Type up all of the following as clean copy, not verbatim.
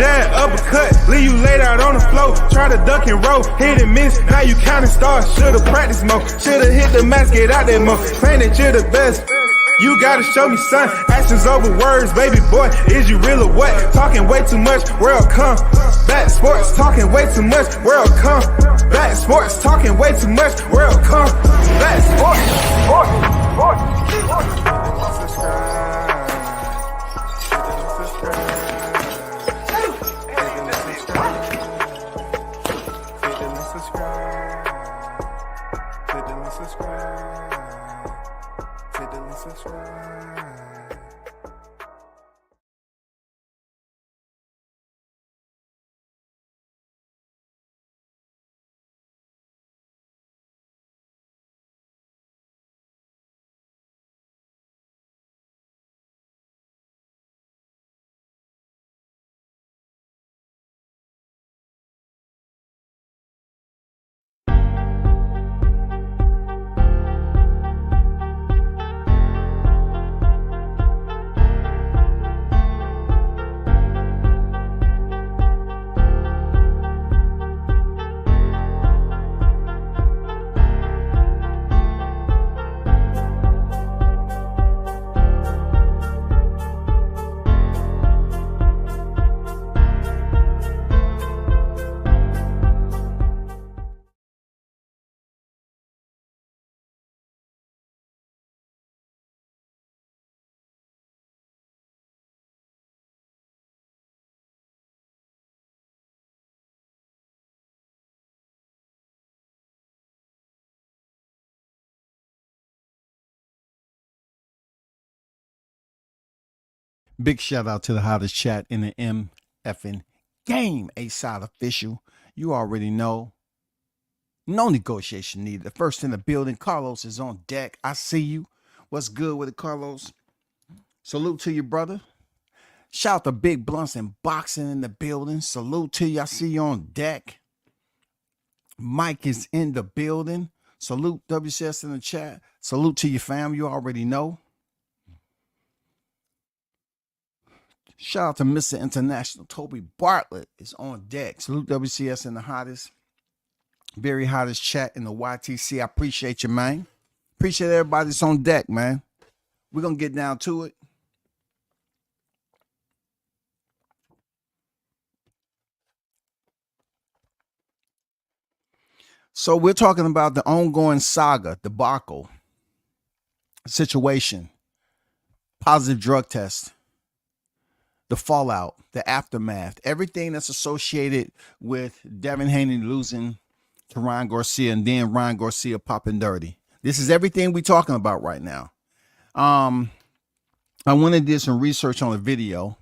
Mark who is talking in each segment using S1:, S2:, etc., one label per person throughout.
S1: jab, uppercut, leave you laid out on the floor. Try to duck and roll, hit and miss, now you counting stars. Should've practiced more, should've hit the mask, get out there more. Claim that you're the best. You gotta show me, son. Actions over words, baby boy. Is you real or what? Talking way too much, world come. Back sports, talking way too much, world come. Back sports, talking way too much, world come. Back sports,
S2: Big shout out to the hottest chat in the MFing game, A-Side official. You already know. No negotiation needed. The first in the building, Carlos is on deck. I see you. What's good with it, Carlos? Salute to you, brother. Shout out to Big Blunts and Boxing in the building. Salute to you. I see you on deck. Mike is in the building. Salute WCS in the chat. Salute to your fam. You already know. Shout out to Mr. International. Toby Bartlett is on deck. Salute WCS in the hottest, very hottest chat in the YTC. I appreciate you, man. Appreciate everybody that's on deck, man. We're going to get down to it. So we're talking about the ongoing saga, debacle, situation, positive drug test, the fallout, the aftermath, everything that's associated with Devin Haney losing to Ryan Garcia and then Ryan Garcia popping dirty. This is everything we're talking about right now. I went and did some research on the video,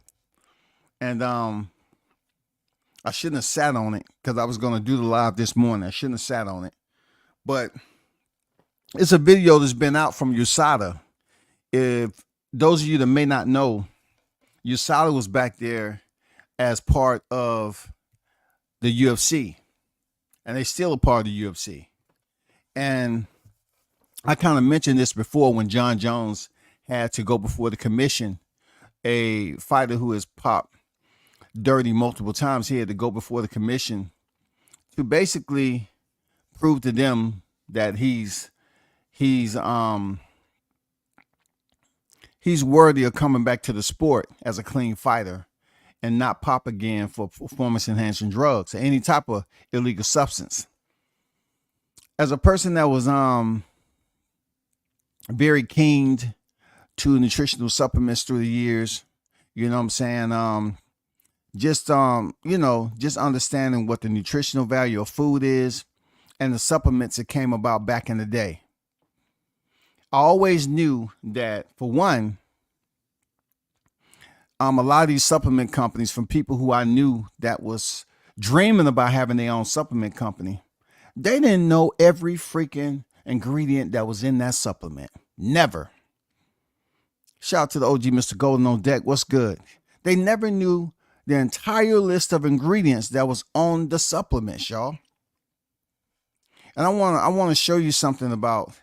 S2: and I shouldn't have sat on it because I was going to do the live this morning. I shouldn't have sat on it. But it's a video that's been out from USADA. If those of you that may not know, USADA was back there as part of the UFC, and they still a part of the UFC. And I kind of mentioned this before when John Jones had to go before the commission. A fighter who has popped dirty multiple times, he had to go before the commission to basically prove to them that he's worthy of coming back to the sport as a clean fighter and not pop again for performance enhancing drugs or any type of illegal substance. As a person that was very keen to nutritional supplements through the years, you know what I'm saying? Just understanding what the nutritional value of food is and the supplements that came about back in the day. I always knew that, for one, a lot of these supplement companies, from people who I knew that was dreaming about having their own supplement company, they didn't know every freaking ingredient that was in that supplement. Never. Shout out to the OG Mr. Golden on deck. What's good? They never knew the entire list of ingredients that was on the supplements, y'all. And I want to show you something about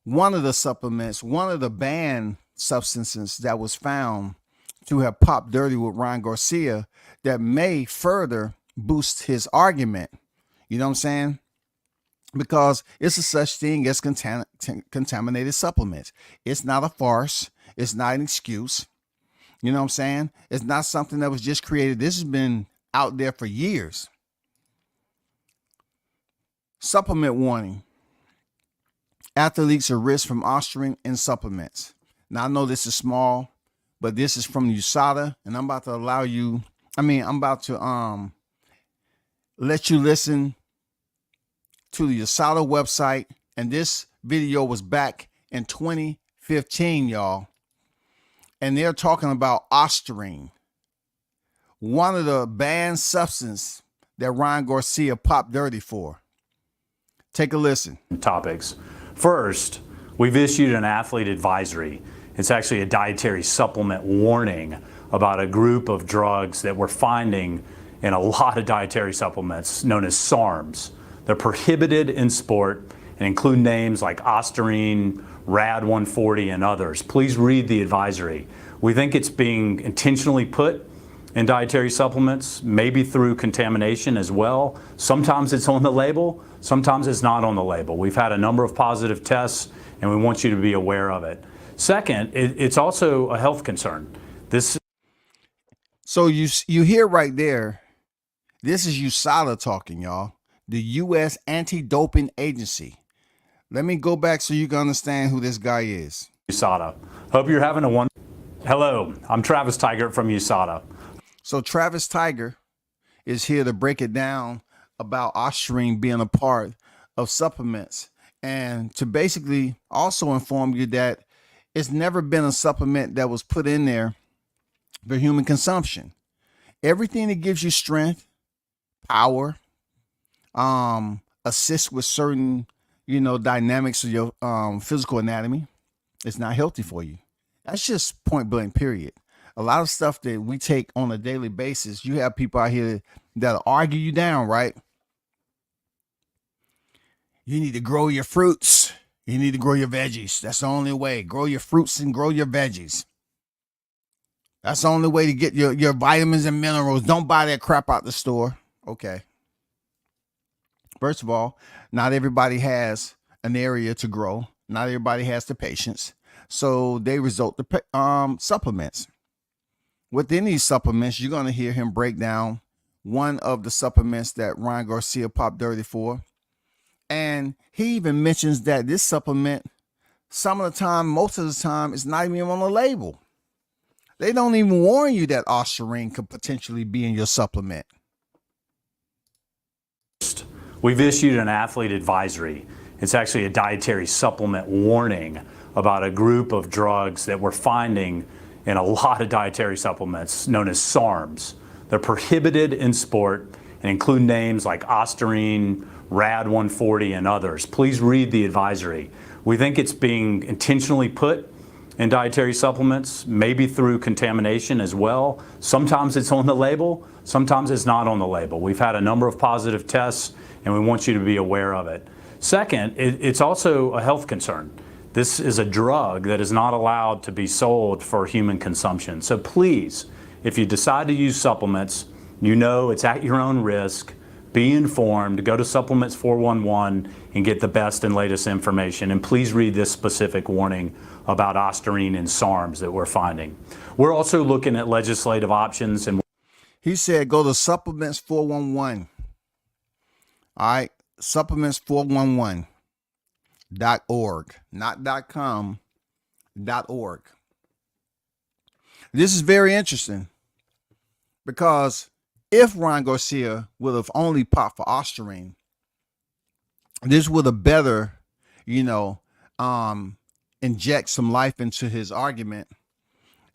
S2: one of the supplements, one of the banned substances that was found to have popped dirty with Ryan Garcia that may further boost his argument. You know what I'm saying? Because it's a such thing as contaminated supplements. It's not a farce. It's not an excuse. You know what I'm saying? It's not something that was just created. This has been out there for years. Supplement warning. Athletes are risk from OSTARINE in supplements. Now, I know this is small, but this is from USADA, and I'm about to let you listen to the USADA website. And this video was back in 2015, y'all. And they're talking about OSTARINE, one of the banned substances that Ryan Garcia popped dirty for. Take a listen.
S3: Topics. First, we've issued an athlete advisory. It's actually a dietary supplement warning about a group of drugs that we're finding in a lot of dietary supplements known as SARMs. They're prohibited in sport and include names like OSTARINE, RAD 140, and others. Please read the advisory. We think it's being intentionally put in dietary supplements, maybe through contamination as well. Sometimes it's on the label, sometimes it's not on the label. We've had a number of positive tests, and we want you to be aware of it. Second, it's also a health concern.
S2: So you hear right there, this is USADA talking, y'all. The U.S. Anti-Doping Agency. Let me go back so you can understand who this guy is.
S3: USADA. Hope you're having a wonderful. Hello, I'm Travis Tiger from USADA.
S2: So Travis Tiger is here to break it down about OSTARINE being a part of supplements, and to basically also inform you that it's never been a supplement that was put in there for human consumption. Everything that gives you strength, power, assists with certain, dynamics of your physical anatomy, it's not healthy for you. That's just point blank, period. A lot of stuff that we take on a daily basis, you have people out here that'll argue you down, right? You need to grow your fruits. You need to grow your veggies. That's the only way. Grow your fruits and grow your veggies. That's the only way to get your vitamins and minerals. Don't buy that crap out the store. Okay. First of all, not everybody has an area to grow. Not everybody has the patience. So they resort to supplements. Within these supplements, you're going to hear him break down one of the supplements that Ryan Garcia popped dirty for. And he even mentions that this supplement, some of the time, most of the time, is not even on the label. They don't even warn you that OSTARINE could potentially be in your supplement.
S3: We've issued an athlete advisory. It's actually a dietary supplement warning about a group of drugs that we're finding in a lot of dietary supplements known as SARMs. They're prohibited in sport and include names like OSTARINE, RAD 140, and others. Please read the advisory. We think it's being intentionally put in dietary supplements, maybe through contamination as well. Sometimes it's on the label, sometimes it's not on the label. We've had a number of positive tests, and we want you to be aware of it. Second, it's also a health concern. This is a drug that is not allowed to be sold for human consumption. So please, if you decide to use supplements, you know it's at your own risk. Be informed, go to Supplements 411 and get the best and latest information. And please read this specific warning about OSTARINE and SARMs that we're finding. We're also looking at legislative options. And
S2: he said go to Supplements 411. All right, Supplements 411.org, not .com, .org. This is very interesting because if Ryan Garcia would have only popped for OSTARINE, this would have better, inject some life into his argument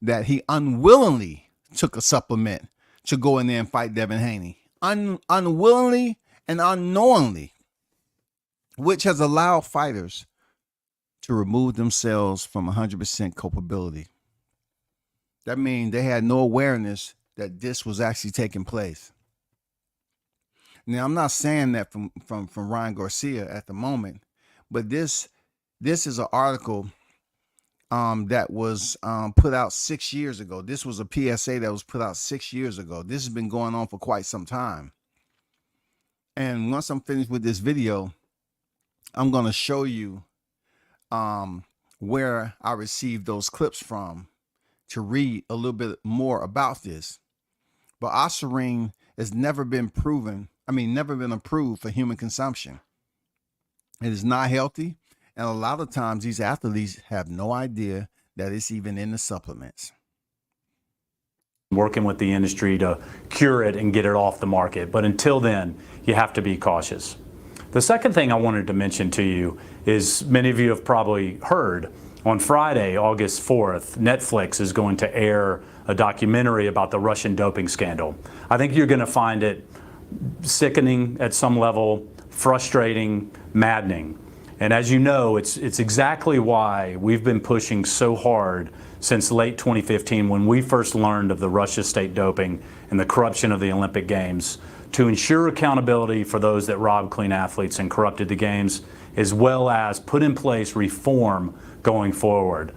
S2: that he unwillingly took a supplement to go in there and fight Devin Haney. Unwillingly and unknowingly, which has allowed fighters to remove themselves from 100% culpability. That means they had no awareness that this was actually taking place. Now, I'm not saying that from Ryan Garcia at the moment, but this is an article that was put out 6 years ago. This was a PSA that was put out 6 years ago. This has been going on for quite some time. And once I'm finished with this video, I'm going to show you where I received those clips from to read a little bit more about this. But OSTARINE has never been proven, never been approved for human consumption. It is not healthy. And a lot of times these athletes have no idea that it's even in the supplements.
S3: Working with the industry to cure it and get it off the market. But until then, you have to be cautious. The second thing I wanted to mention to you is, many of you have probably heard, on Friday, August 4th, Netflix is going to air a documentary about the Russian doping scandal. I think you're going to find it sickening at some level, frustrating, maddening. And as you know, it's exactly why we've been pushing so hard since late 2015, when we first learned of the Russia state doping and the corruption of the Olympic Games, to ensure accountability for those that robbed clean athletes and corrupted the games, as well as put in place reform going forward.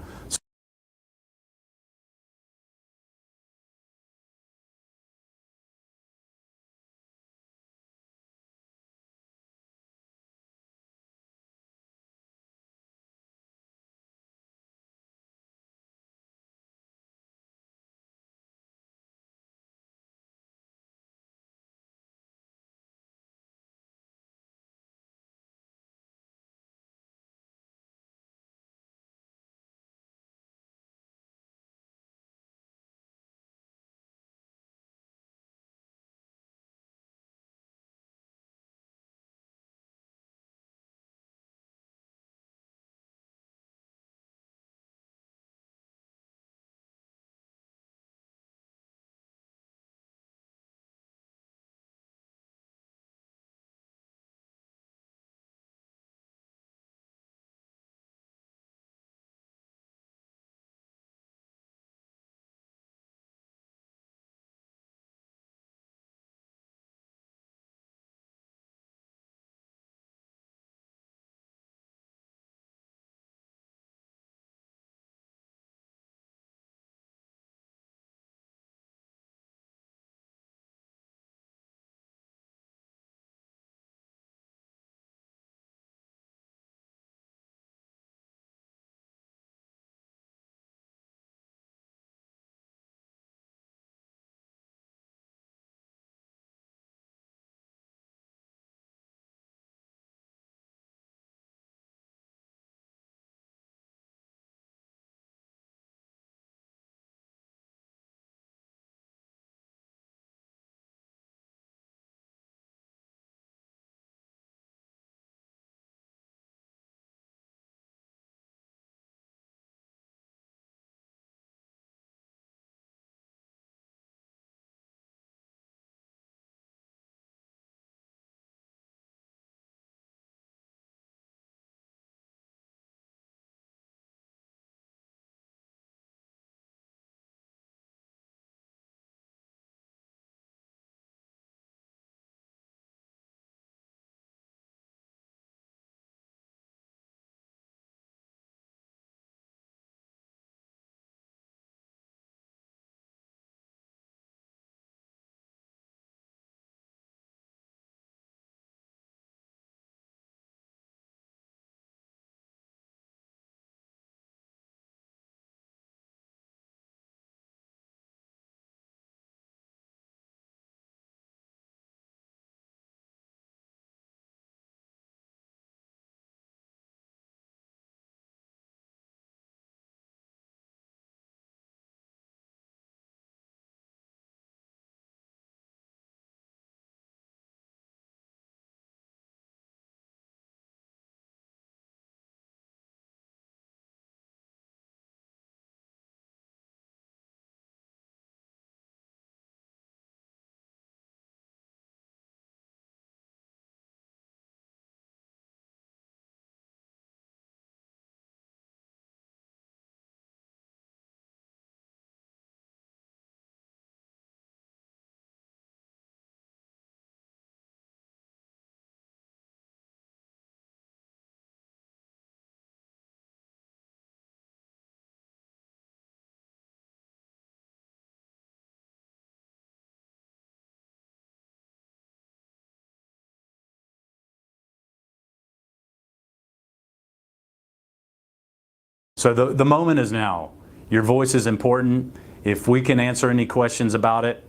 S3: So the moment is now. Your voice is important. If we can answer any questions about it,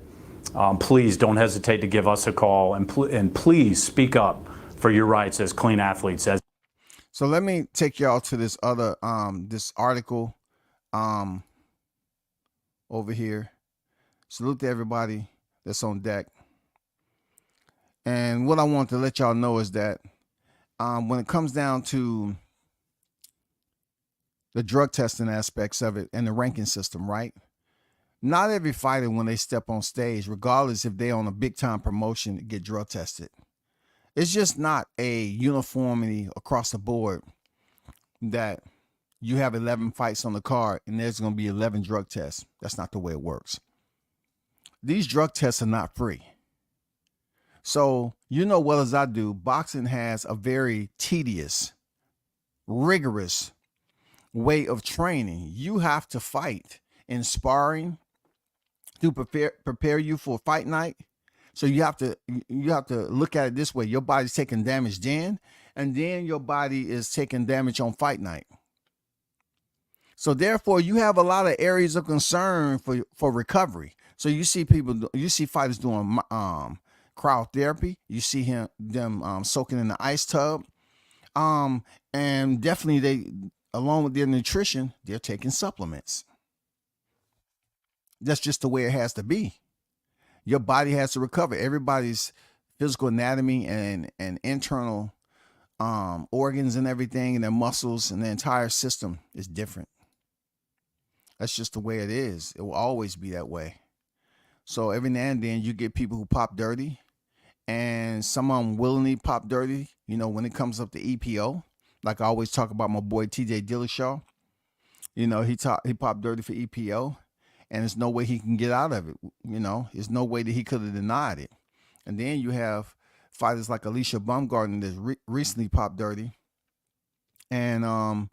S3: please don't hesitate to give us a call, and please speak up for your rights as clean athletes.
S2: So let me take y'all to this other this article over here. Salute to everybody that's on deck. And what I want to let y'all know is that when it comes down to the drug testing aspects of it and the ranking system, right? Not every fighter, when they step on stage, regardless if they're on a big time promotion, get drug tested. It's just not a uniformity across the board that you have 11 fights on the card and there's going to be 11 drug tests. That's not the way it works. These drug tests are not free. So, you know well as I do, boxing has a very tedious, rigorous way of training. You have to fight in sparring to prepare you for fight night. So you have to look at it this way. Your body's taking damage then, and then your body is taking damage on fight night. So therefore, you have a lot of areas of concern for recovery. So you see fighters doing cryotherapy. You see them soaking in the ice tub, and definitely they, along with their nutrition, they're taking supplements. That's just the way it has to be. Your body has to recover. Everybody's physical anatomy and internal organs and everything, and their muscles and the entire system is different. That's just the way it is. It will always be that way. So every now and then you get people who pop dirty, and some of them willingly pop dirty. You know, when it comes up to EPO, like I always talk about my boy TJ Dillashaw. You know, he popped dirty for EPO, and there's no way he can get out of it. You know, there's no way that he could have denied it. And then you have fighters like Alicia Baumgarten that recently popped dirty, and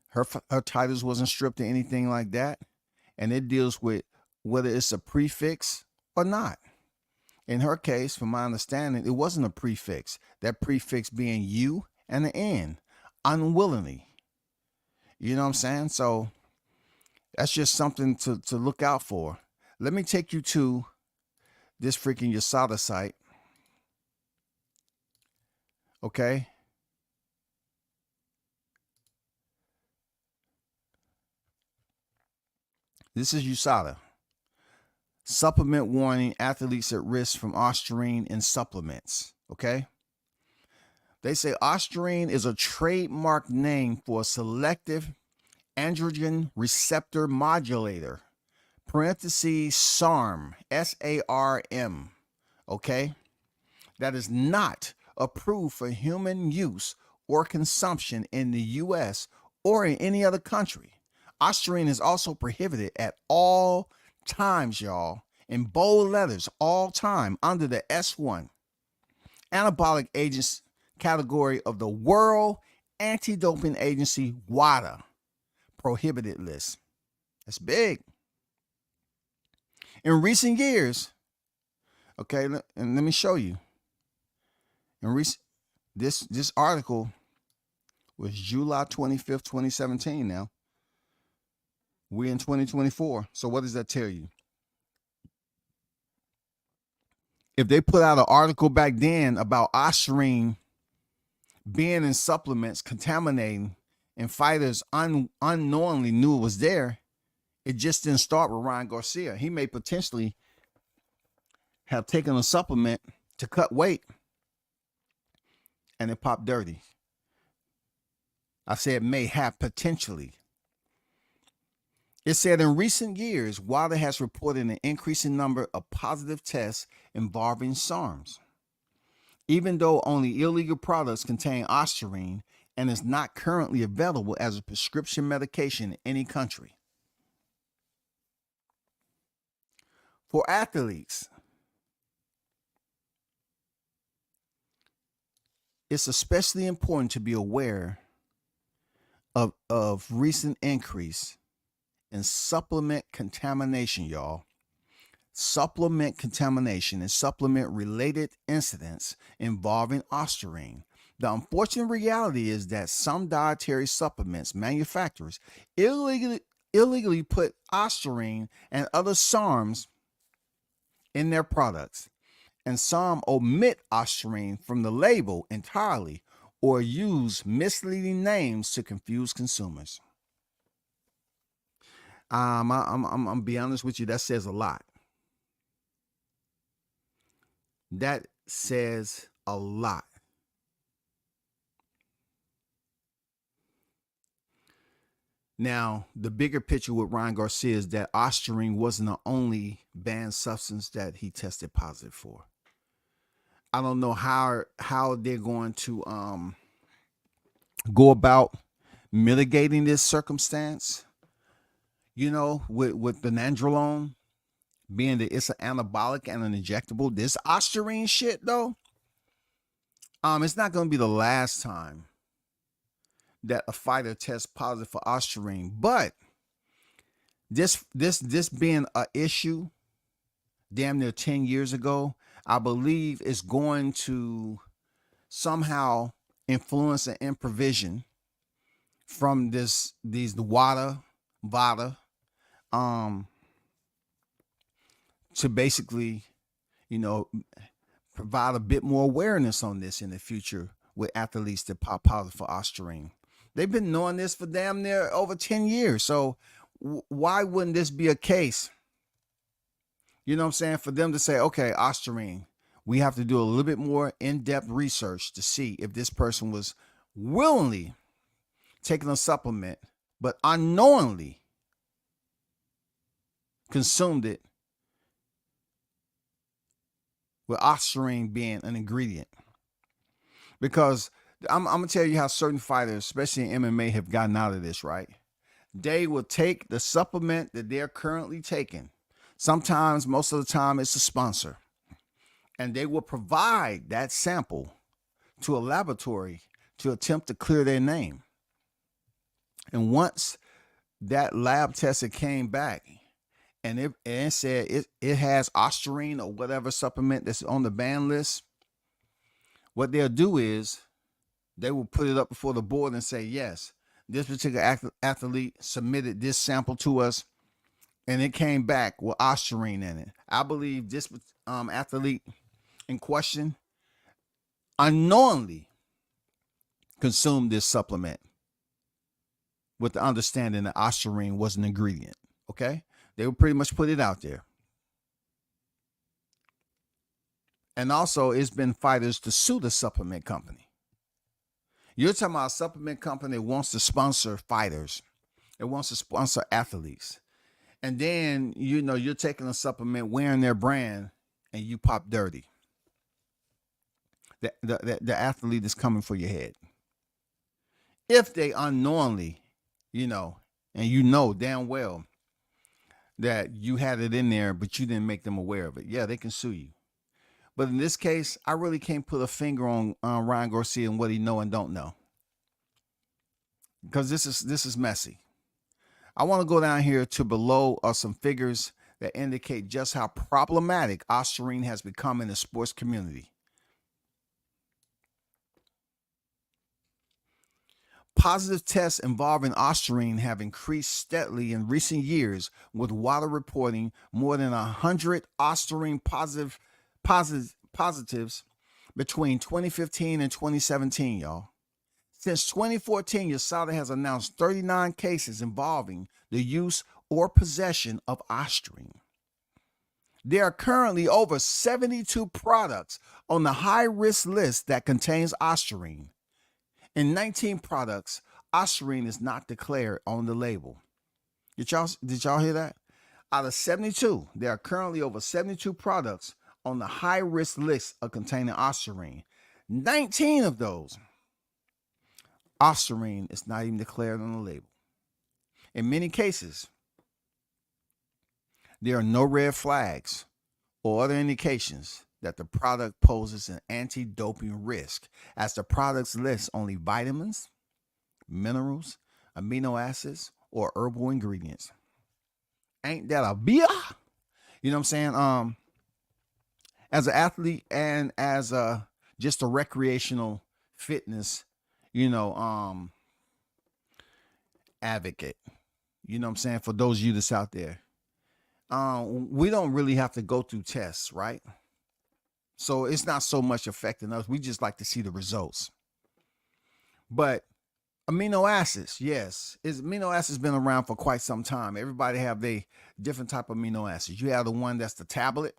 S2: her titles wasn't stripped or anything like that, and it deals with whether it's a prefix or not. In her case, from my understanding, it wasn't a prefix. That prefix being U and an N, unwillingly. You know what I'm saying? So that's just something to look out for. Let me take you to this freaking USADA site. Okay. This is USADA. Supplement warning, athletes at risk from OSTARINE in supplements. Okay. They say OSTARINE is a trademark name for a selective androgen receptor modulator, parentheses SARM, SARM, okay? That is not approved for human use or consumption in the U.S. or in any other country. OSTARINE is also prohibited at all times, y'all, in bold letters, all time, under the S1 anabolic agents category of the World Anti-Doping Agency WADA prohibited list. That's big. In recent years, okay, and let me show you. In this article was July 25th, 2017 now. We're in 2024. So what does that tell you? If they put out an article back then about OSTARINE being in supplements, contaminating, and fighters unknowingly knew it was there, it just didn't start with Ryan Garcia. He may potentially have taken a supplement to cut weight, and it popped dirty. I said may have potentially. It said in recent years, WADA has reported an increasing number of positive tests involving SARMs, even though only illegal products contain OSTARINE and is not currently available as a prescription medication in any country. For athletes, it's especially important to be aware of recent increase in supplement contamination, y'all. Supplement contamination and supplement related incidents involving OSTARINE. The unfortunate reality is that some dietary supplements manufacturers illegally put OSTARINE and other SARMs in their products, and some omit OSTARINE from the label entirely or use misleading names to confuse consumers. I'm be honest with you, that says a lot. That says a lot. Now, the bigger picture with Ryan Garcia is that OSTARINE wasn't the only banned substance that he tested positive for. I don't know how they're going to go about mitigating this circumstance. You know, with the nandrolone being that it's an anabolic and an injectable. This OSTARINE shit though, it's not going to be the last time that a fighter tests positive for OSTARINE, but this being an issue damn near 10 years ago, I believe is going to somehow influence an improvision from the WADA, to basically, you know, provide a bit more awareness on this in the future with athletes that pop positive for OSTARINE. They've been knowing this for damn near over 10 years. So why wouldn't this be a case? You know what I'm saying? For them to say, okay, OSTARINE, we have to do a little bit more in-depth research to see if this person was willingly taking a supplement, but unknowingly consumed it with OSTARINE being an ingredient. Because I'm going to tell you how certain fighters, especially in MMA, have gotten out of this, right? They will take the supplement that they're currently taking. Sometimes, most of the time, it's a sponsor. And they will provide that sample to a laboratory to attempt to clear their name. And once that lab test came back and it said it has OSTARINE or whatever supplement that's on the ban list, what they'll do is they will put it up before the board and say, yes, this particular athlete submitted this sample to us and it came back with OSTARINE in it. I believe this athlete in question unknowingly consumed this supplement with the understanding that OSTARINE was an ingredient. Okay? They would pretty much put it out there. And also, it's been fighters to sue the supplement company. You're talking about a supplement company that wants to sponsor fighters. It wants to sponsor athletes. And then, you know, you're taking a supplement, wearing their brand, and you pop dirty. The athlete is coming for your head. If they unknowingly, you know, and you know damn well that you had it in there, but you didn't make them aware of it, yeah, they can sue you. But in this case, I really can't put a finger on Ryan Garcia and what he know and don't know, because this is messy. I want to go down here to below some figures that indicate just how problematic OSTARINE has become in the sports community. Positive tests involving OSTARINE have increased steadily in recent years, with WADA reporting more than 100 OSTARINE positives between 2015 and 2017, y'all. Since 2014, USADA has announced 39 cases involving the use or possession of OSTARINE. There are currently over 72 products on the high-risk list that contains OSTARINE. In 19 products, OSTARINE is not declared on the label. Did y'all hear that? Out of 72, there are currently over 72 products on the high-risk list of containing OSTARINE. 19 of those, OSTARINE is not even declared on the label. In many cases, there are no red flags or other indications that the product poses an anti-doping risk, as the products list only vitamins, minerals, amino acids, or herbal ingredients. Ain't that a beer? You know what I'm saying? As an athlete and as just a recreational fitness, advocate. You know what I'm saying? For those of you that's out there, we don't really have to go through tests, right? So it's not so much affecting us. We just like to see the results. But amino acids, yes, amino acids been around for quite some time. Everybody have their different type of amino acids. You have the one that's the tablet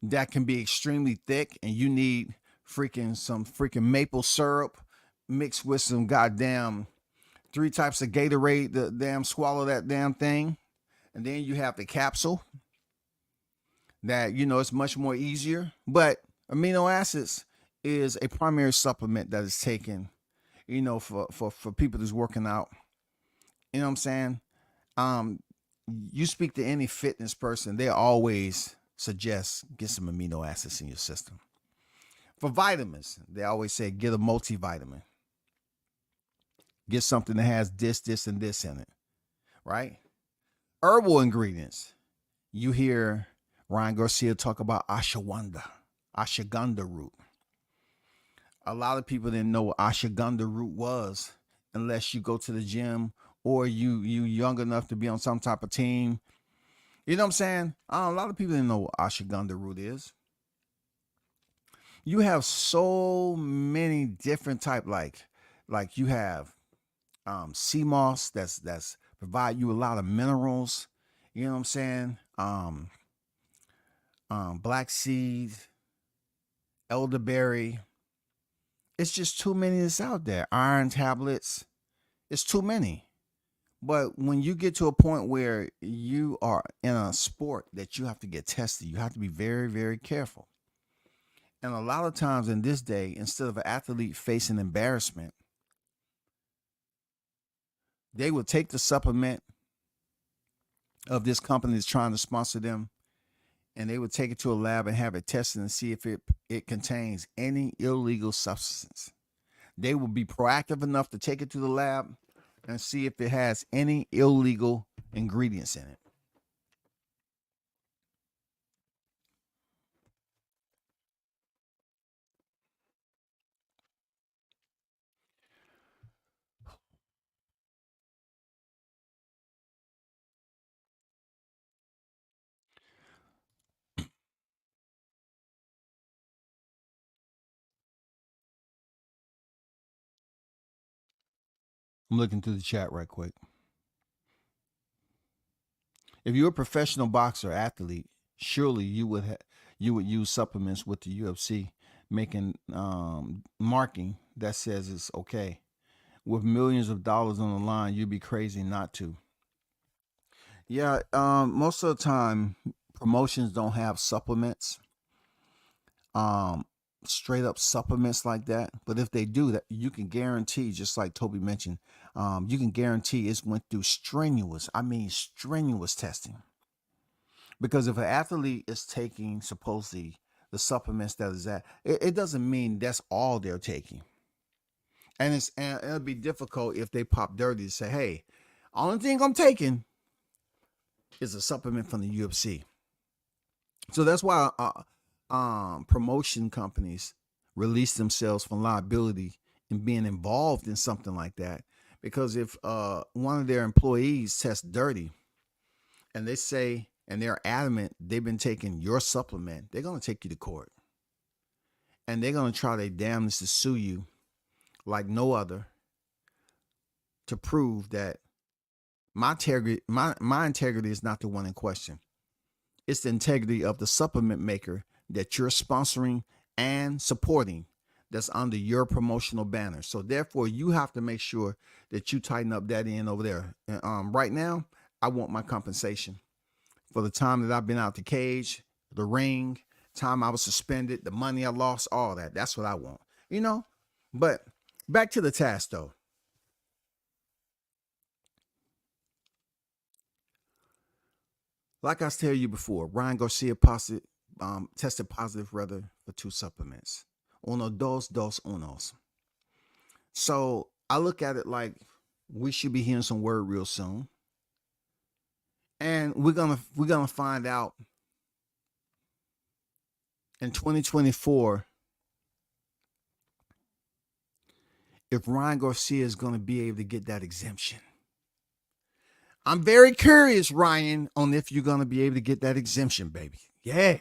S2: that can be extremely thick, and you need some freaking maple syrup mixed with some goddamn 3 types of Gatorade to damn swallow that damn thing. And then you have the capsule that, it's much more easier. But amino acids is a primary supplement that is taken, for people that's working out. You know what I'm saying? You speak to any fitness person, they always suggest get some amino acids in your system. For vitamins, they always say get a multivitamin. Get something that has this, and this in it, right? Herbal ingredients. You hear Ryan Garcia talk about ashwagandha root. A lot of people didn't know what ashwagandha root was unless you go to the gym or you young enough to be on some type of team. You know what I'm saying? A lot of people didn't know what ashwagandha root is. You have so many different type, like you have sea moss that's provide you a lot of minerals. You know what I'm saying? Black seed, elderberry. It's just too many that's out there. Iron tablets. It's too many. But when you get to a point where you are in a sport that you have to get tested, you have to be very, very careful. And a lot of times in this day, instead of an athlete facing embarrassment, they will take the supplement of this company that's trying to sponsor them, and they would take it to a lab and have it tested and see if it contains any illegal substance. They will be proactive enough to take it to the lab and see if it has any illegal ingredients in it. I'm looking through the chat right quick. If you're a professional boxer athlete, surely you would use supplements with the UFC making marking that says it's okay. With millions of dollars on the line, you'd be crazy not to. Yeah, most of the time promotions don't have supplements, um, straight up supplements like that. But if they do, that you can guarantee, just like Toby mentioned, you can guarantee it's went through strenuous testing. Because if an athlete is taking supposedly the supplements that is that, it doesn't mean that's all they're taking. And it'll be difficult if they pop dirty to say, hey, only thing I'm taking is a supplement from the UFC. So that's why promotion companies release themselves from liability in being involved in something like that. Because if one of their employees tests dirty and they say, and they're adamant they've been taking your supplement, they're going to take you to court. And they're going to try their damnedest to sue you like no other to prove that my integrity is not the one in question. It's the integrity of the supplement maker that you're sponsoring and supporting that's under your promotional banner. So therefore, you have to make sure that you tighten up that end over there. Right now, I want my compensation for the time that I've been out the cage, the ring, time I was suspended, the money I lost, all that. That's what I want, But back to the task, though. Like I tell you before, Ryan Garcia tested positive for 2 supplements. Uno, dos, dos, unos. So I look at it like we should be hearing some word real soon. And we're gonna find out in 2024 if Ryan Garcia is going to be able to get that exemption. I'm very curious, Ryan, on if you're going to be able to get that exemption, baby. Yeah.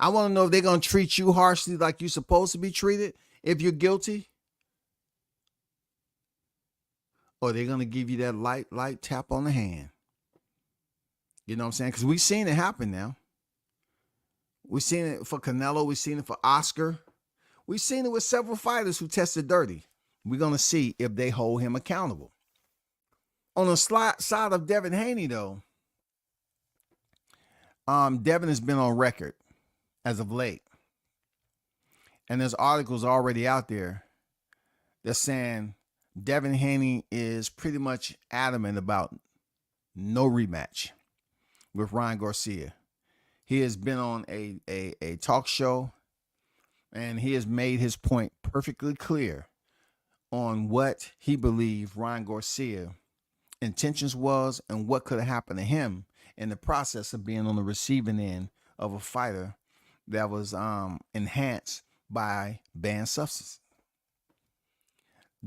S2: I want to know if they're going to treat you harshly like you're supposed to be treated if you're guilty. Or they're going to give you that light tap on the hand. You know what I'm saying? Because we've seen it happen now. We've seen it for Canelo. We've seen it for Oscar. We've seen it with several fighters who tested dirty. We're going to see if they hold him accountable. On the side of Devin Haney, though, Devin has been on record as of late. And there's articles already out there that's saying Devin Haney is pretty much adamant about no rematch with Ryan Garcia. He has been on a talk show, and he has made his point perfectly clear on what he believed Ryan Garcia intentions was and what could have happened to him in the process of being on the receiving end of a fighter that was enhanced by banned substances.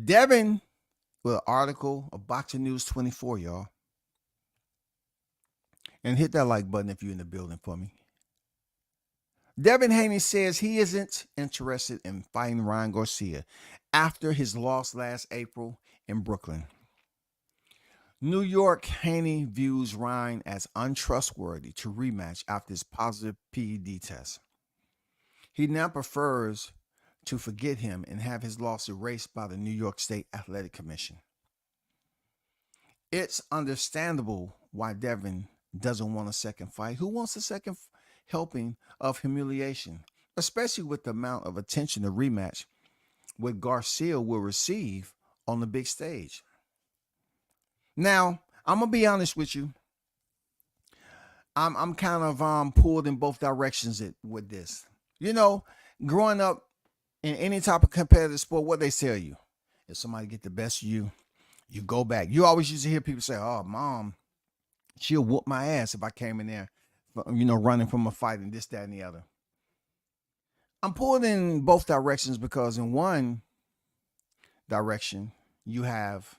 S2: Devin, with an article of Boxing News 24, y'all. And hit that like button if you're in the building for me. Devin Haney says he isn't interested in fighting Ryan Garcia after his loss last April in Brooklyn. New York, Haney views Ryan as untrustworthy to rematch after his positive PED test. He now prefers to forget him and have his loss erased by the New York State Athletic Commission. It's understandable why Devin doesn't want a second fight. Who wants a second helping of humiliation, especially with the amount of attention the rematch with Garcia will receive on the big stage? Now, I'm gonna be honest with you. I'm kind of pulled in both directions with this. You know, growing up in any type of competitive sport, what they tell you, if somebody get the best of you, you go back. You always used to hear people say, "Oh, mom, she'll whoop my ass if I came in there, running from a fight and this, that, and the other." I'm pulled in both directions because in one direction, you have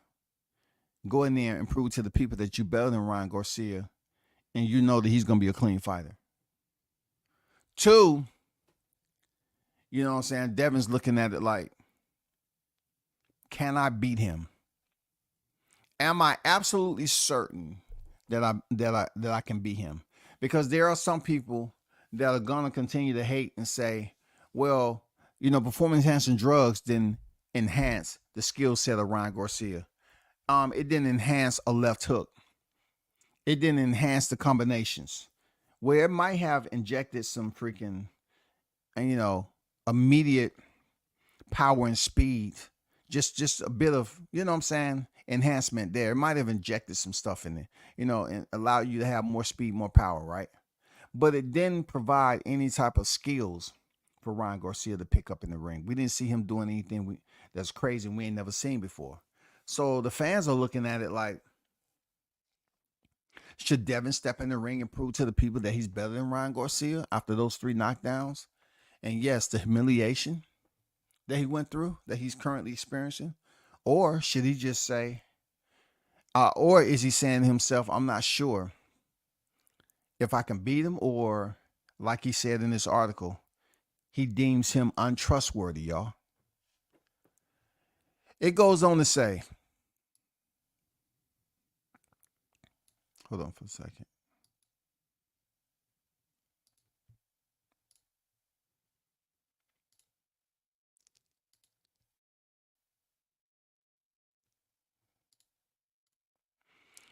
S2: go in there and prove to the people that you're better than Ryan Garcia, and you know that he's going to be a clean fighter. Two, you know what I'm saying? Devin's looking at it like, can I beat him? Am I absolutely certain that I can beat him? Because there are some people that are gonna continue to hate and say, well, performance enhancing drugs didn't enhance the skill set of Ryan Garcia. It didn't enhance a left hook. It didn't enhance the combinations. Where it might have injected some freaking, immediate power and speed, just a bit of, enhancement there. It might have injected some stuff in it, and allow you to have more speed, more power, right? But it didn't provide any type of skills for Ryan Garcia to pick up in the ring. We didn't see him doing anything that's crazy and we ain't never seen before. So the fans are looking at it like, should Devin step in the ring and prove to the people that he's better than Ryan Garcia after those 3 knockdowns? And yes, the humiliation that he went through, that he's currently experiencing? Or should he just say, or is he saying to himself, I'm not sure if I can beat him, or like he said in this article, he deems him untrustworthy, y'all. It goes on to say, hold on for a second.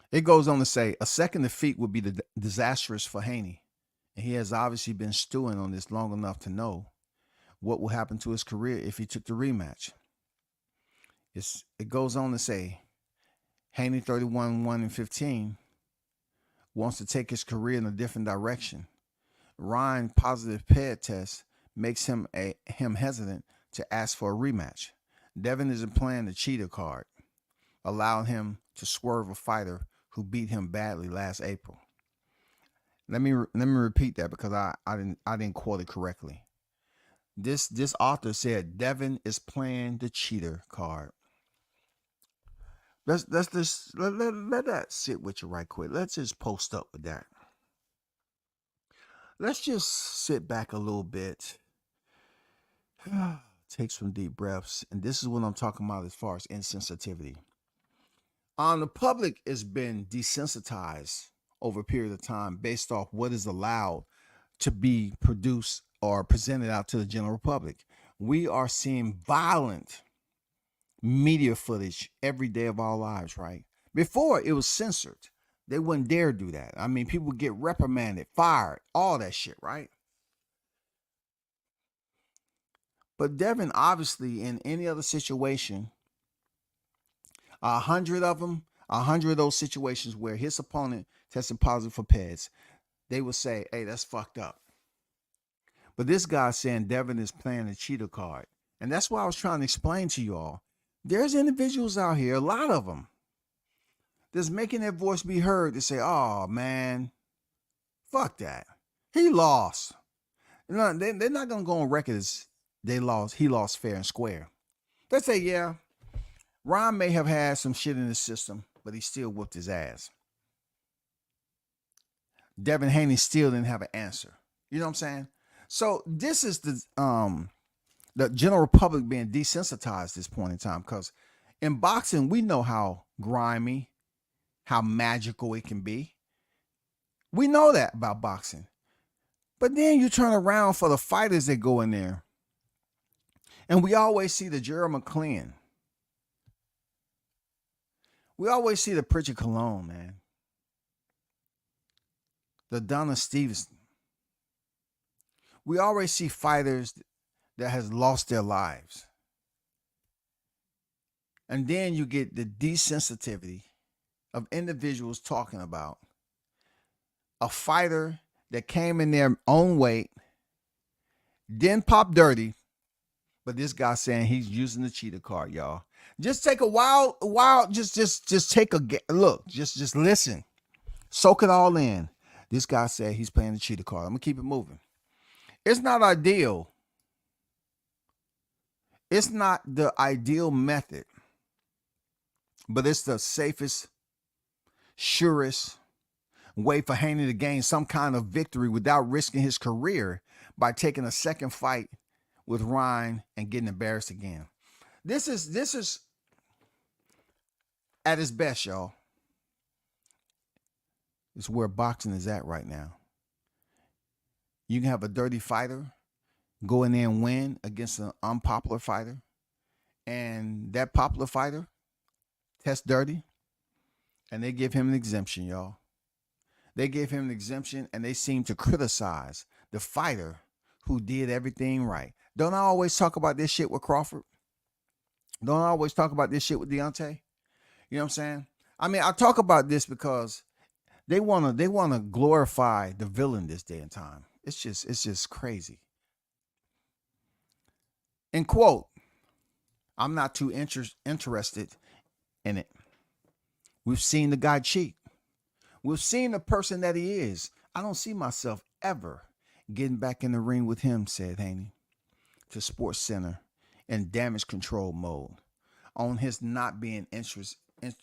S2: It goes on to say, a second defeat would be disastrous for Haney. And he has obviously been stewing on this long enough to know what will happen to his career if he took the rematch. It goes on to say, Haney 31-1-15 wants to take his career in a different direction. Ryan's positive PED test makes him hesitant to ask for a rematch. Devin isn't playing the cheater card, allowing him to swerve a fighter who beat him badly last April. Let me repeat that because I didn't quote it correctly. This author said Devin is playing the cheater card. Let's just let that sit with you right quick. Let's just post up with that. Let's just sit back a little bit. Take some deep breaths. And this is what I'm talking about as far as insensitivity. The public has been desensitized over a period of time based off what is allowed to be produced or presented out to the general public. We are seeing violent media footage every day of our lives, right? Before it was censored. They wouldn't dare do that. I mean, people would get reprimanded, fired, all that shit, right? But Devin, obviously, in any other situation, 100 of them, 100 of those situations where his opponent tested positive for PEDs, they would say, hey, that's fucked up. But this guy's saying Devin is playing a cheater card. And that's why I was trying to explain to you all. There's individuals out here, a lot of them, that's making their voice be heard to say, oh, man, fuck that. He lost. No, they're not going to go on record as he lost fair and square. They say, yeah, Ron may have had some shit in his system, but he still whooped his ass. Devin Haney still didn't have an answer. You know what I'm saying? So this is the general public being desensitized at this point in time, because in boxing, we know how grimy, how magical it can be. We know that about boxing. But then you turn around for the fighters that go in there, and we always see the Gerald McClellan. We always see the Pritchard Cologne, man. The Donna Stevenson. We always see fighters that has lost their lives. And then you get the desensitivity of individuals talking about a fighter that came in their own weight, didn't pop dirty, but this guy saying he's using the cheater card, y'all. Just take a while, just take a look, just listen, soak it all in. This guy said he's playing the cheater card. I'm gonna keep it moving. It's not ideal. It's not the ideal method, but it's the safest, surest way for Haney to gain some kind of victory without risking his career by taking a second fight with Ryan and getting embarrassed again. This is at its best, y'all. It's where boxing is at right now. You can have a dirty fighter go in there and win against an unpopular fighter, and that popular fighter tests dirty, and they give him an exemption, y'all. They gave him an exemption, and they seem to criticize the fighter who did everything right. Don't I always talk about this shit with Crawford? Don't I always talk about this shit with Deontay? You know what I'm saying? I mean, I talk about this because they wanna glorify the villain this day and time. It's just crazy. And quote, I'm not too interested in it. We've seen the guy cheat. We've seen the person that he is. I don't see myself ever getting back in the ring with him, said Haney to Sports Center in damage control mode on his not being interested in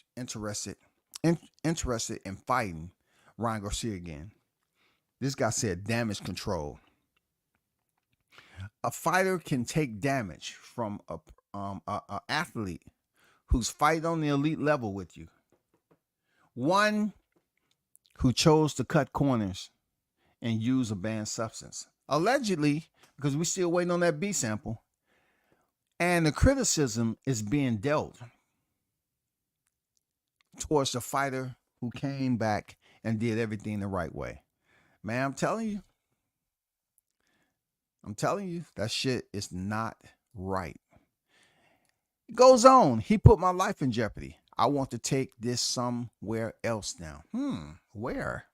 S2: fighting Ryan Garcia again. This guy said damage control. A fighter can take damage from a athlete who's fighting on the elite level with you. One who chose to cut corners and use a banned substance. Allegedly, because we're still waiting on that B sample. And the criticism is being dealt towards the fighter who came back and did everything the right way. Man, I'm telling you, that shit is not right. It goes on. He put my life in jeopardy. I want to take this somewhere else now. Where?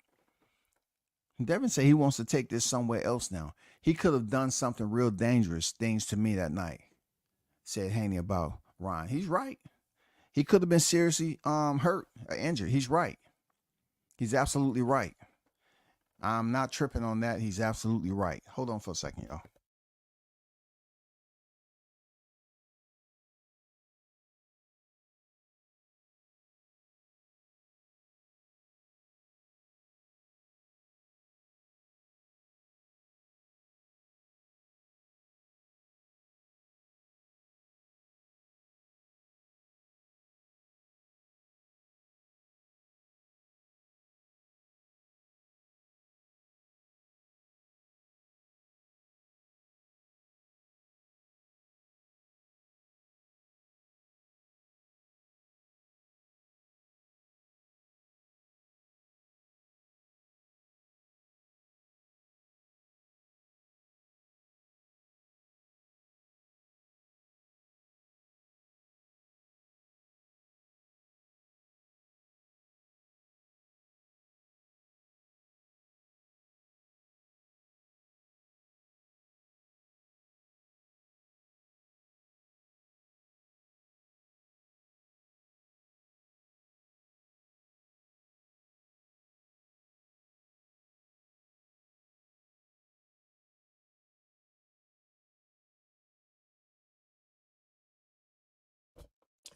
S2: Devin said he wants to take this somewhere else now. He could have done something real dangerous things to me that night, said Haney about Ryan. He's right. He could have been seriously hurt or injured. He's right. He's absolutely right. I'm not tripping on that. He's absolutely right. Hold on for a second, y'all.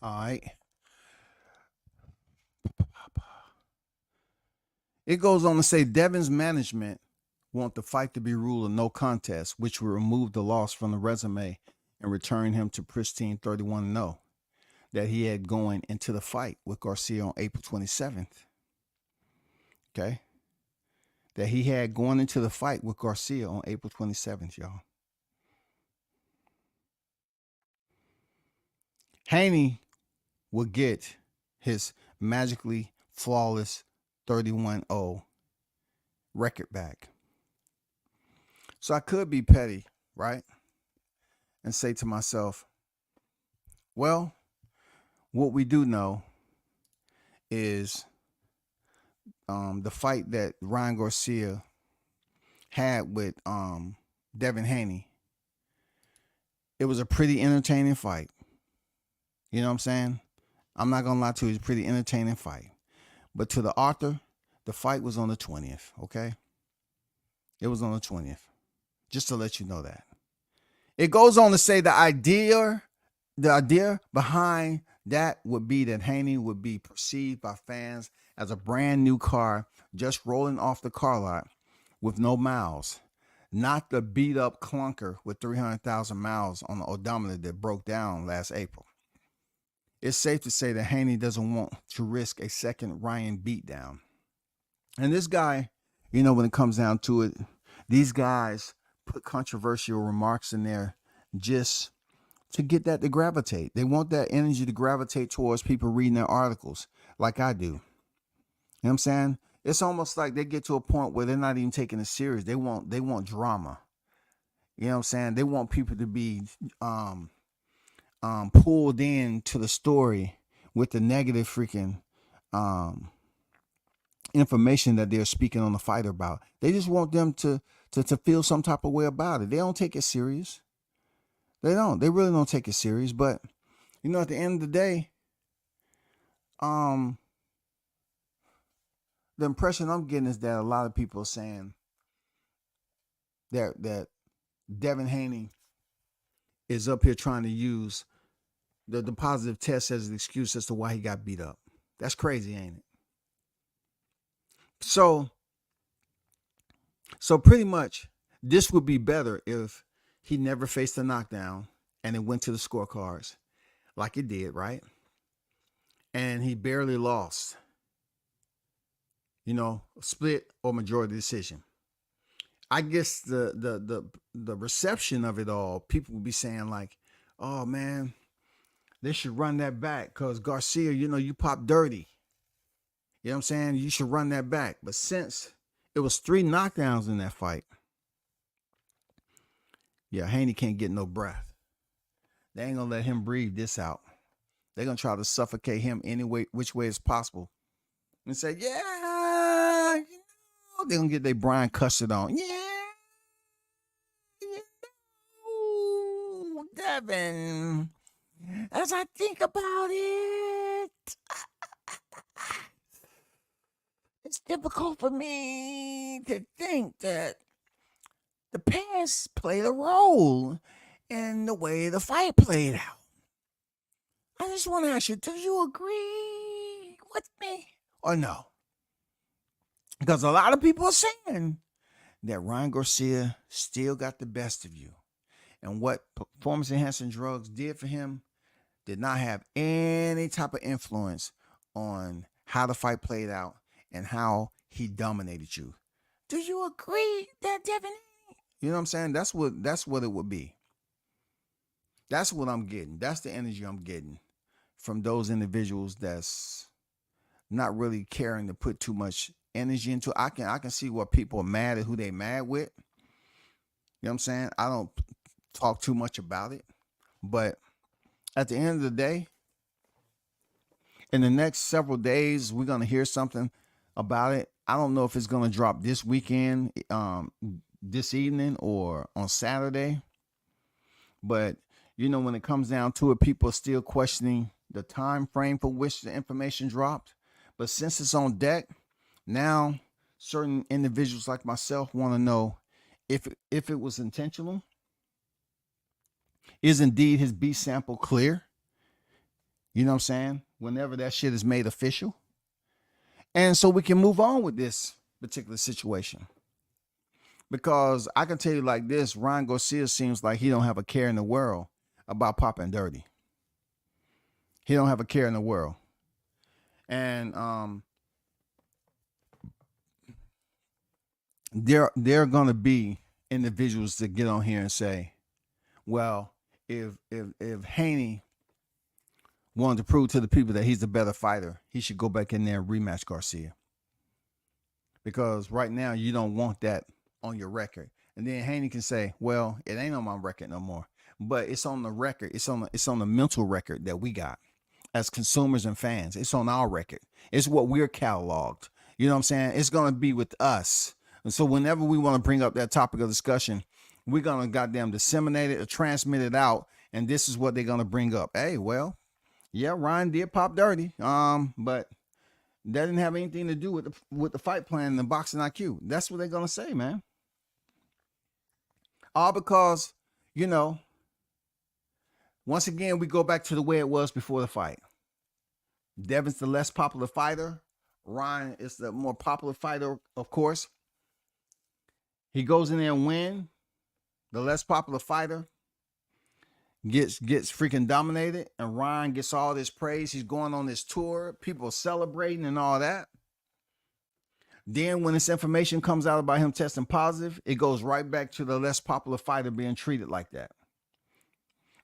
S2: All right. It goes on to say Devin's management want the fight to be ruled a no contest, which will remove the loss from the resume and return him to pristine 31-0 that he had going into the fight with Garcia on April 27th. Okay. That he had going into the fight with Garcia on April 27th, y'all. Haney will get his magically flawless 31-0 record back. So I could be petty, right? And say to myself, well, what we do know is the fight that Ryan Garcia had with Devin Haney. It was a pretty entertaining fight. You know what I'm saying? I'm not going to lie to you. It was a pretty entertaining fight. But to the author, the fight was on the 20th, okay? It was on the 20th. Just to let you know that. It goes on to say the idea behind that would be that Haney would be perceived by fans as a brand new car just rolling off the car lot with no miles, not the beat up clunker with 300,000 miles on the odometer that broke down last April. It's safe to say that Haney doesn't want to risk a second Ryan beatdown. And this guy, you know, when it comes down to it, these guys put controversial remarks in there just to get that to gravitate. They want that energy to gravitate towards people reading their articles like I do. You know what I'm saying? It's almost like they get to a point where they're not even taking it serious. They want drama. You know what I'm saying? They want people to be pulled in to the story with the negative freaking information that they're speaking on the fight about. They just want them to feel some type of way about it. They don't take it serious. They don't. They really don't take it serious. But you know, at the end of the day, the impression I'm getting is that a lot of people are saying that Devin Haney is up here trying to use the positive test as an excuse as to why he got beat up. That's crazy, ain't it? So pretty much this would be better if he never faced a knockdown and it went to the scorecards like it did, right? And he barely lost. You know, split or majority decision. I guess the reception of it all, people would be saying like, oh man, they should run that back because Garcia, you know, you popped dirty. You know what I'm saying? You should run that back. But since it was 3 knockdowns in that fight, yeah, Haney can't get no breath. They ain't gonna let him breathe this out. They're gonna try to suffocate him any way, which way is possible. And say, yeah, you know, they're gonna get their Brian Custer on. Yeah, you know, Devin, as I think about it, it's difficult for me to think that the past played a role in the way the fight played out. I just want to ask you, do you agree with me or no? Because a lot of people are saying that Ryan Garcia still got the best of you. And what performance-enhancing drugs did for him did not have any type of influence on how the fight played out and how he dominated you. Do you agree that Devin? You know what I'm saying? That's what it would be. That's what I'm getting. That's the energy I'm getting from those individuals that's not really caring to put too much energy into it. I can see what people are mad at who they mad with. You know what I'm saying? I don't talk too much about it. But at the end of the day, in the next several days, we're going to hear something about it. I don't know if it's going to drop this weekend, this evening, or on Saturday. But, you know, when it comes down to it, people are still questioning the time frame for which the information dropped. But since it's on deck, now certain individuals like myself want to know if it was intentional. Is indeed his B sample clear? You know what I'm saying? Whenever that shit is made official. And so we can move on with this particular situation. Because I can tell you like this, Ryan Garcia seems like he don't have a care in the world about popping dirty. He don't have a care in the world. And there are gonna be individuals that get on here and say, well, if Haney wanted to prove to the people that he's the better fighter, he should go back in there and rematch Garcia. Because right now you don't want that on your record. And then Haney can say, well, it ain't on my record no more. But it's on the record. It's on the mental record that we got as consumers and fans. It's on our record. It's what we're cataloged. You know what I'm saying? It's gonna be with us. And so whenever we want to bring up that topic of discussion, we're gonna goddamn disseminate it or transmit it out. And this is what they're gonna bring up. Hey, well, yeah, Ryan did pop dirty. But that didn't have anything to do with the fight plan and the boxing IQ. That's what they're gonna say, man. All because, you know, once again, we go back to the way it was before the fight. Devin's the less popular fighter. Ryan is the more popular fighter, of course. He goes in there and wins. The less popular fighter gets freaking dominated, and Ryan gets all this praise. He's going on this tour, people celebrating and all that. Then when this information comes out about him testing positive, it goes right back to the less popular fighter being treated like that.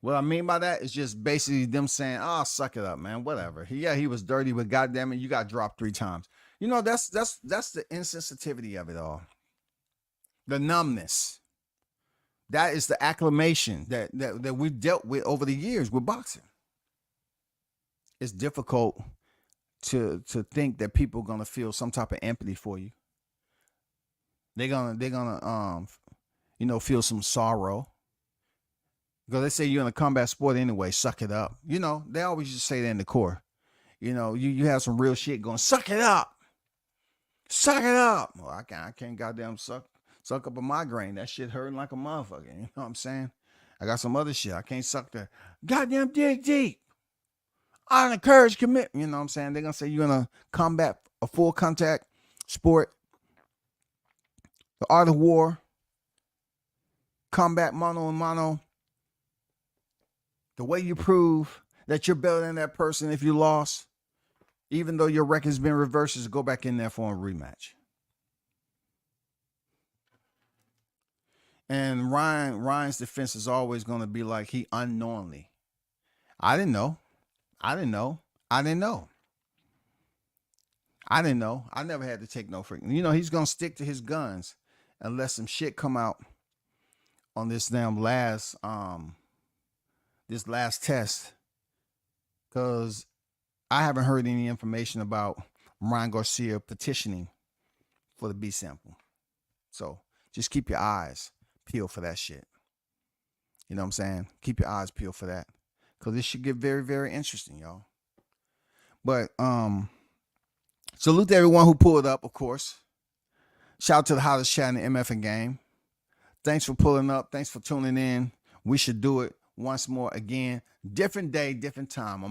S2: What I mean by that is just basically them saying, oh, suck it up, man, whatever. Yeah, he was dirty, but goddamn it, you got dropped 3 times. You know, that's the insensitivity of it all. The numbness. That is the acclamation that we've dealt with over the years with boxing. It's difficult to think that people are gonna feel some type of empathy for you. They're gonna feel some sorrow. Because they say you're in a combat sport anyway, suck it up. You know, they always just say that in the core. You know, you have some real shit going, suck it up. Suck it up. Well, I can't goddamn suck up a migraine. That shit hurting like a motherfucker. You know what I'm saying? I got some other shit. I can't suck the goddamn dig deep. Honor, courage, commit. You know what I'm saying? They're going to say you're in a combat, a full contact sport. The art of war. Combat mano and mano. The way you prove that you're better than that person if you lost, even though your record's been reversed, is go back in there for a rematch. And Ryan's defense is always going to be like he unknowingly. I didn't know. I never had to take no freaking. You know, he's going to stick to his guns unless some shit come out on this damn last test. Because I haven't heard any information about Ryan Garcia petitioning for the B sample. So just keep your eyes peeled for that shit. You know what I'm saying? Keep your eyes peeled for that. Because this should get very, very interesting, y'all. But salute to everyone who pulled up, of course. Shout out to the hottest chat in the MFing game. Thanks for pulling up. Thanks for tuning in. We should do it once more again. Different day, different time.